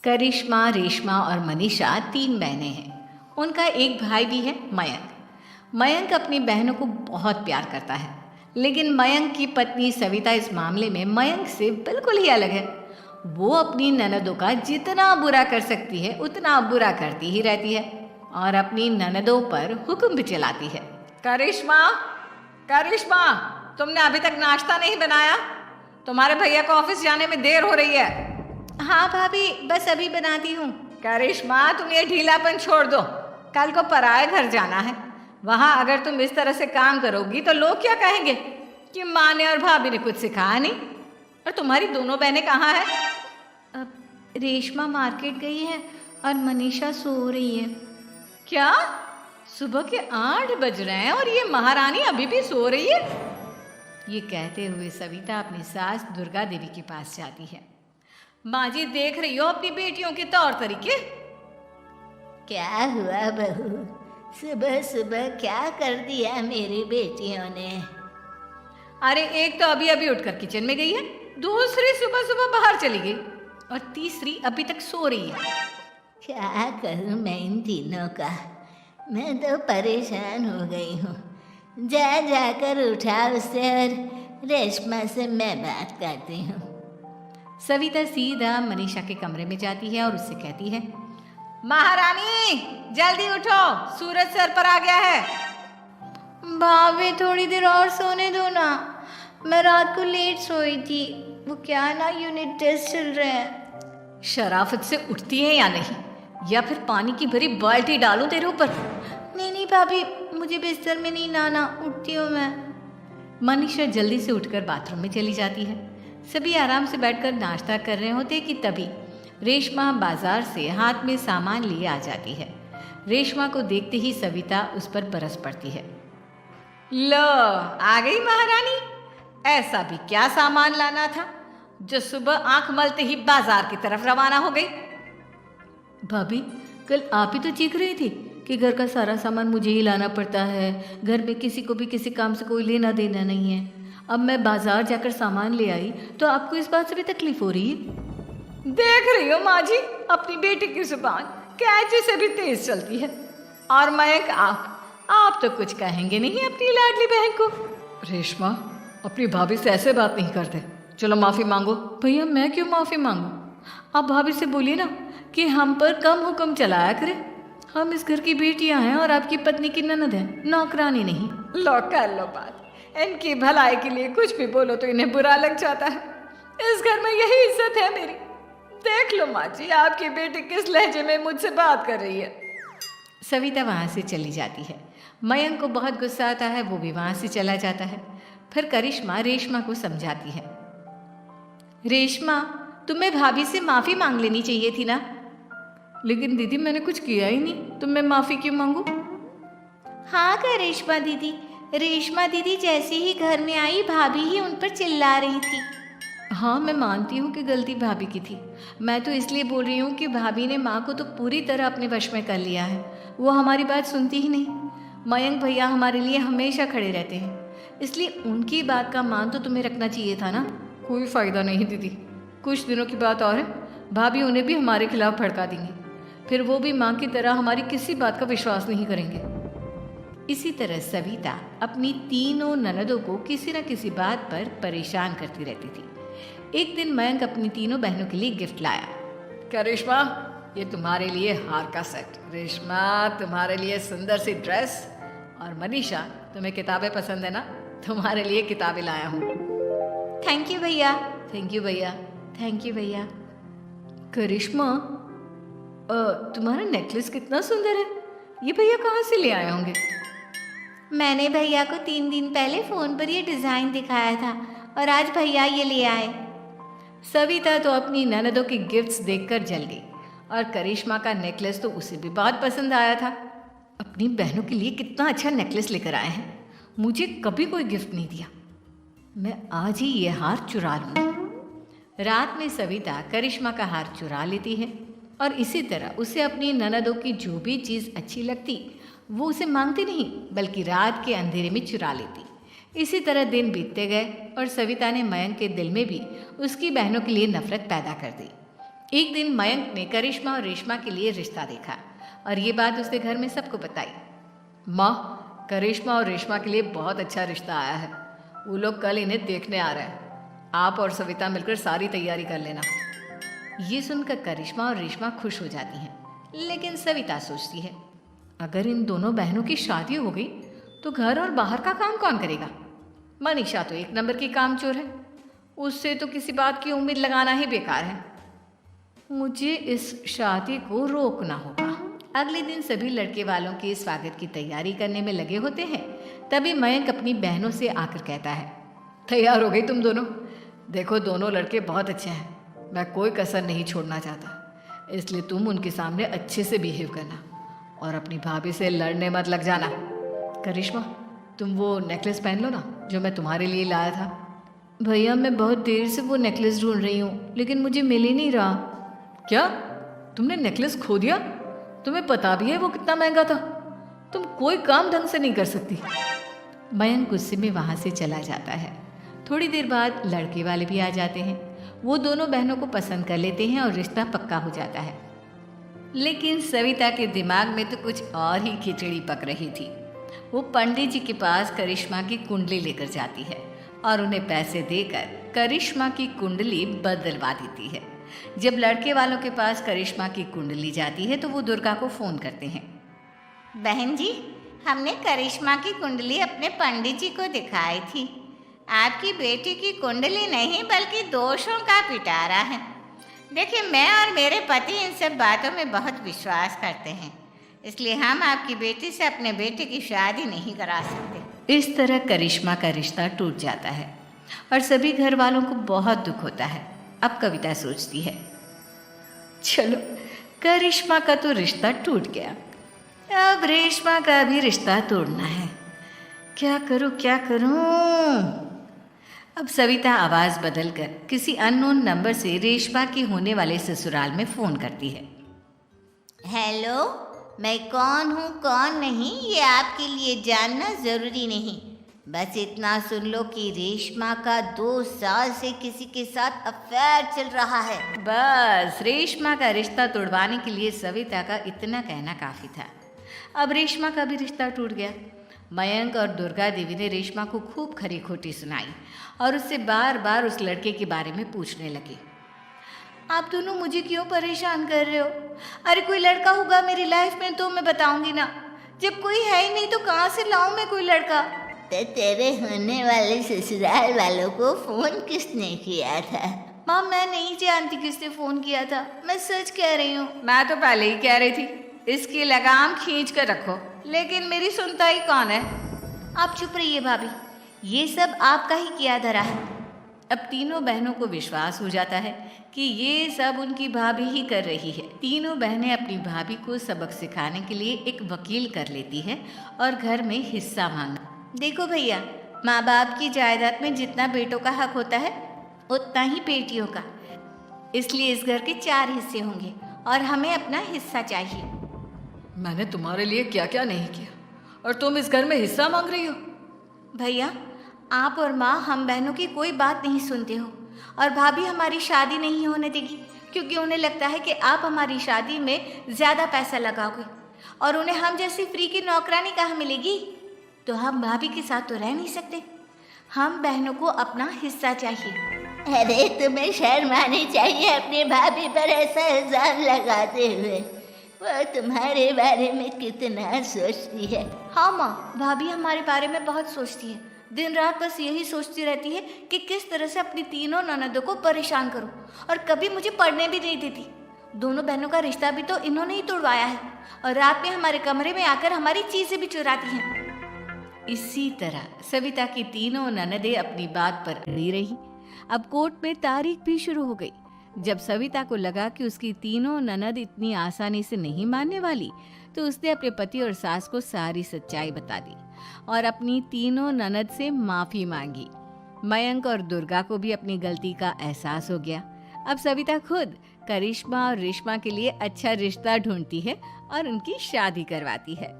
करिश्मा, रेशमा और मनीषा तीन बहनें हैं। उनका एक भाई भी है, मयंक। मयंक अपनी बहनों को बहुत प्यार करता है, लेकिन मयंक की पत्नी सविता इस मामले में मयंक से बिल्कुल ही अलग है। वो अपनी ननदों का जितना बुरा कर सकती है उतना बुरा करती ही रहती है और अपनी ननदों पर हुक्म भी चलाती है। करिश्मा, करिश्मा, तुमने अभी तक नाश्ता नहीं बनाया? तुम्हारे भैया को ऑफिस जाने में देर हो रही है। हाँ भाभी, बस अभी बनाती हूँ। करिश्मा, तुम ये ढीलापन छोड़ दो। कल को पराए घर जाना है। वहाँ अगर तुम इस तरह से काम करोगी तो लोग क्या कहेंगे कि माँ ने और भाभी ने कुछ सिखाया नहीं। और तुम्हारी दोनों बहनें कहाँ हैं? अब रेशमा मार्केट गई है और मनीषा सो रही है। क्या? सुबह के 8 बज रहे हैं और ये महारानी अभी भी सो रही है? ये कहते हुए सविता अपनी सास दुर्गा देवी के पास जाती है। माँ जी, देख रही हो अपनी बेटियों के तौर तरीके? क्या हुआ बहू, सुबह सुबह क्या कर दिया मेरी बेटियों ने? अरे एक तो अभी अभी उठकर किचन में गई है, दूसरी सुबह सुबह बाहर चली गई और तीसरी अभी तक सो रही है। क्या करूं मैं इन तीनों का? मैं तो परेशान हो गई हूँ। जा जाकर उठा उसे और रेशमा से मैं बात करती हूँ। सविता सीधा मनीषा के कमरे में जाती है और उससे कहती है, महारानी जल्दी उठो, सूरज सर पर आ गया है। भाभी थोड़ी देर और सोने दो ना, मैं रात को लेट सोई थी। वो क्या है ना, यूनिट टेस्ट चल रहे हैं। शराफत से उठती है या नहीं, या फिर पानी की भरी बाल्टी डालूं तेरे ऊपर? नहीं नहीं भाभी, मुझे बिस्तर में नहीं लाना, उठती हूँ मैं। मनीषा जल्दी से उठकर बाथरूम में चली जाती है। सभी आराम से बैठकर नाश्ता कर रहे होते कि तभी रेशमा बाजार से हाथ में सामान लिए आ जाती है। रेशमा को देखते ही सविता उस पर बरस पड़ती है। लो, आ गई महारानी। ऐसा भी क्या सामान लाना था जो सुबह आंख मलते ही बाजार की तरफ रवाना हो गई? भाभी, कल आप ही तो चीख रही थी कि घर का सारा सामान मुझे ही लाना पड़ता है, घर में किसी को भी किसी काम से कोई लेना देना नहीं है। अब मैं बाजार जाकर सामान ले आई तो आपको इस बात से भी तकलीफ हो रही है? देख रही हो माँ जी, अपनी बेटी की जुबान कैंची से भी तेज चलती है। और मयंक, आप तो कुछ कहेंगे नहीं अपनी लाडली बहन को। रेशमा, अपनी भाभी से ऐसे बात नहीं करते। चलो माफ़ी मांगो। भैया, मैं क्यों माफ़ी मांगू? आप भाभी से बोलिए ना कि हम पर कम हुक्म चलाया करें। हम इस घर की बेटियां हैं और आपकी पत्नी की ननद है, नौकरानी नहीं। लो कर लो बात। इनकी भलाई के लिए कुछ भी बोलो तो इन्हें बुरा लग जाता है। इस घर में यही इज्जत है मेरी। देख लो माँ जी, आपकी बेटी किस लहजे में मुझसे बात कर रही है। सविता वहाँ से चली जाती है। मयंक को बहुत गुस्सा आता है, वो भी वहाँ से चला जाता है। फिर करिश्मा रेशमा को समझाती है। रेशमा, तुम्हें भाभी से माफ़ी मांग लेनी चाहिए थी ना। लेकिन दीदी, मैंने कुछ किया ही नहीं, तो मैं माफ़ी क्यों मांगू? हाँ करिश्मा दीदी, रेशमा दीदी जैसे ही घर में आई भाभी ही उन पर चिल्ला रही थी। हाँ, मैं मानती हूँ कि गलती भाभी की थी। मैं तो इसलिए बोल रही हूँ कि भाभी ने माँ को तो पूरी तरह अपने वश में कर लिया है। वो हमारी बात सुनती ही नहीं। मयंक भैया हमारे लिए हमेशा खड़े रहते हैं, इसलिए उनकी बात का मान तो तुम्हें रखना चाहिए था ना। कोई फ़ायदा नहीं दीदी, कुछ दिनों की बात और है, भाभी उन्हें भी हमारे खिलाफ भड़का देंगी। फिर वो भी माँ की तरह हमारी किसी बात का विश्वास नहीं करेंगे। इसी तरह सविता अपनी तीनों ननदों को किसी न किसी बात पर परेशान करती रहती थी। एक दिन मयंक अपनी तीनों बहनों के लिए गिफ्ट लाया। करिश्मा, ये तुम्हारे लिए हार का सेट। रेशमा, तुम्हारे लिए सुंदर सी ड्रेस। और मनीषा, तुम्हें किताबें पसंद है ना, तुम्हारे लिए किताबें लाया हूँ। थैंक यू भैया। थैंक यू भैया। थैंक यू भैया। करिश्मा, तुम्हारा नेकलेस कितना सुंदर है। ये भैया कहाँ से ले आए होंगे? मैंने भैया को 3 दिन पहले फ़ोन पर ये डिज़ाइन दिखाया था और आज भैया ये ले आए। सविता तो अपनी ननदों की गिफ्ट्स देखकर जल गई और करिश्मा का नेकलेस तो उसे भी बहुत पसंद आया था। अपनी बहनों के लिए कितना अच्छा नेकलेस लेकर आए हैं, मुझे कभी कोई गिफ्ट नहीं दिया। मैं आज ही ये हार चुरा लूँगी। रात में सविता करिश्मा का हार चुरा लेती है और इसी तरह उसे अपनी ननदों की जो भी चीज़ अच्छी लगती वो उसे मांगती नहीं, बल्कि रात के अंधेरे में चुरा लेती। इसी तरह दिन बीतते गए और सविता ने मयंक के दिल में भी उसकी बहनों के लिए नफरत पैदा कर दी। एक दिन मयंक ने करिश्मा और रेशमा के लिए रिश्ता देखा और ये बात उसने घर में सबको बताई। माँ, करिश्मा और रेशमा के लिए बहुत अच्छा रिश्ता आया है। वो लोग कल इन्हें देखने आ रहे हैं। आप और सविता मिलकर सारी तैयारी कर लेना। ये सुनकर करिश्मा और रेशमा खुश हो जाती हैं, लेकिन सविता सोचती है, अगर इन दोनों बहनों की शादी हो गई तो घर और बाहर का काम कौन करेगा? मनीषा तो एक नंबर की कामचोर है, उससे तो किसी बात की उम्मीद लगाना ही बेकार है। मुझे इस शादी को रोकना होगा। अगले दिन सभी लड़के वालों के स्वागत की तैयारी करने में लगे होते हैं। तभी मयंक अपनी बहनों से आकर कहता है, तैयार हो गई तुम दोनों? देखो, दोनों लड़के बहुत अच्छे हैं। मैं कोई कसर नहीं छोड़ना चाहता, इसलिए तुम उनके सामने अच्छे से बिहेव करना और अपनी भाभी से लड़ने मत लग जाना। करिश्मा, तुम वो नेकलेस पहन लो ना जो मैं तुम्हारे लिए लाया था। भैया, मैं बहुत देर से वो नेकलेस ढूंढ रही हूँ, लेकिन मुझे मिल ही नहीं रहा। क्या तुमने नेकलेस खो दिया? तुम्हें पता भी है वो कितना महंगा था। तुम कोई काम ढंग से नहीं कर सकती। मयंक गुस्से में वहाँ से चला जाता है। थोड़ी देर बाद लड़के वाले भी आ जाते हैं। वो दोनों बहनों को पसंद कर लेते हैं और रिश्ता पक्का हो जाता है। लेकिन सविता के दिमाग में तो कुछ और ही खिचड़ी पक रही थी। वो पंडित जी के पास करिश्मा की कुंडली लेकर जाती है और उन्हें पैसे देकर करिश्मा की कुंडली बदलवा देती है। जब लड़के वालों के पास करिश्मा की कुंडली जाती है तो वो दुर्गा को फ़ोन करते हैं। बहन जी, हमने करिश्मा की कुंडली अपने पंडित जी को दिखाई थी। आपकी बेटी की कुंडली नहीं बल्कि दोषों का पिटारा है। देखिए, मैं और मेरे पति इन सब बातों में बहुत विश्वास करते हैं, इसलिए हम आपकी बेटी से अपने बेटे की शादी नहीं करा सकते। इस तरह करिश्मा का रिश्ता टूट जाता है और सभी घर वालों को बहुत दुख होता है। अब कविता सोचती है, चलो, करिश्मा का तो रिश्ता टूट गया, अब रेशमा का भी रिश्ता तोड़ना है। क्या करूं क्या करूं? अब सविता आवाज़ बदलकर किसी अननोन नंबर से रेशमा के होने वाले ससुराल में फ़ोन करती है। हेलो, मैं कौन हूँ कौन नहीं ये आपके लिए जानना ज़रूरी नहीं। बस इतना सुन लो कि रेशमा का 2 साल से किसी के साथ अफेयर चल रहा है। बस रेशमा का रिश्ता तोड़वाने के लिए सविता का इतना कहना काफ़ी था। अब रेशमा का भी रिश्ता टूट गया। मयंक और दुर्गा देवी ने रेशमा को खूब खरी खोटी सुनाई और उससे बार बार उस लड़के के बारे में पूछने लगी। आप दोनों मुझे क्यों परेशान कर रहे हो? अरे कोई लड़का होगा मेरी लाइफ में तो मैं बताऊंगी ना। जब कोई है ही नहीं तो कहाँ से लाऊं मैं कोई लड़का? तो तेरे होने वाले ससुराल वालों को फ़ोन किसने किया था? माँ, मैं नहीं जानती किसने फ़ोन किया था, मैं सच कह रही हूँ। मैं तो पहले ही कह रही थी, इसकी लगाम खींच कर रखो, लेकिन मेरी सुनता ही कौन है? आप चुप रहिए भाभी, ये सब आपका ही किया धरा है। अब तीनों बहनों को विश्वास हो जाता है कि ये सब उनकी भाभी ही कर रही है। तीनों बहनें अपनी भाभी को सबक सिखाने के लिए एक वकील कर लेती है और घर में हिस्सा मांगा। देखो भैया, माँ बाप की जायदाद में जितना बेटों का हक होता है उतना ही बेटियों का, इसलिए इस घर के 4 हिस्से होंगे और हमें अपना हिस्सा चाहिए। मैंने तुम्हारे लिए क्या क्या नहीं किया और तुम इस घर में हिस्सा मांग रही हो? भैया, आप और माँ हम बहनों की कोई बात नहीं सुनते हो और भाभी हमारी शादी नहीं होने देगी क्योंकि उन्हें लगता है कि आप हमारी शादी में ज़्यादा पैसा लगाओगे और उन्हें हम जैसी फ्री की नौकरानी कहाँ मिलेगी। तो हम भाभी के साथ तो रह नहीं सकते, हम बहनों को अपना हिस्सा चाहिए। अरे तुम्हें शर्म आनी चाहिए अपनी भाभी पर ऐसा इल्जाम लगाते हुए। वो तुम्हारे बारे में कितना सोचती है। हाँ माँ, भाभी हमारे बारे में बहुत सोचती है। दिन रात बस यही सोचती रहती है कि किस तरह से अपनी तीनों ननदों को परेशान करूं और कभी मुझे पढ़ने भी नहीं देती। दोनों बहनों का रिश्ता भी तो इन्होंने ही तोड़वाया है और रात में हमारे कमरे में आकर हमारी चीज़ें भी चुराती हैं। इसी तरह सविता की तीनों ननदें अपनी बात पर अड़ी रही। अब कोर्ट में तारीख भी शुरू हो गई। जब सविता को लगा कि उसकी तीनों ननद इतनी आसानी से नहीं मानने वाली, तो उसने अपने पति और सास को सारी सच्चाई बता दी और अपनी तीनों ननद से माफ़ी मांगी। मयंक और दुर्गा को भी अपनी गलती का एहसास हो गया। अब सविता खुद करिश्मा और रेशमा के लिए अच्छा रिश्ता ढूंढती है और उनकी शादी करवाती है।